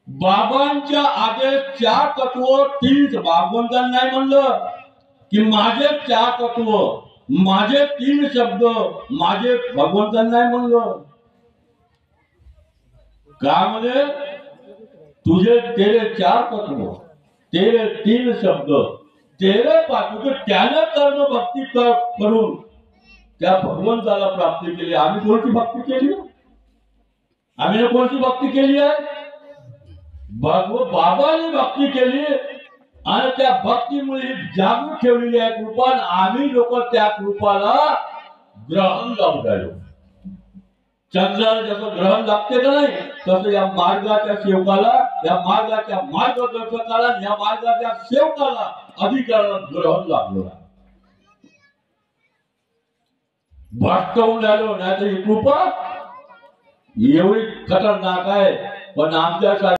बाबांच्या आदेश चार तत्व तीन भगवंतांना नाही म्हणलं की माझे चार तत्व माझे तीन शब्द माझे भगवंतांना नाही म्हणलं का म्हणजे तुझे तेरे चार तत्व तेरे तीन शब्द तेरे पाठवून त्याने कर्म भक्ती करून त्या भगवंताला प्राप्ती केली। आम्ही कोणती भक्ती केली? आम्ही कोणती भक्ती केली आहे? बाबांनी भक्ती केली आणि त्या भक्तीमुळे जागृत ठेवलेली आहे कृपा। आम्ही लोक त्या कृपाला ग्रहण लावून राहिलो। चंद्राला जसं ग्रहण लागते का नाही तसं या मार्गाच्या सेवकाला या मार्गाच्या मार्गदर्शकाला या मार्गाच्या सेवकाला अधिकाराला ग्रहण लागलो। भटकवून राहिलो नाही तर ही कृपा एवढी खतरनाक आहे। पण आमच्या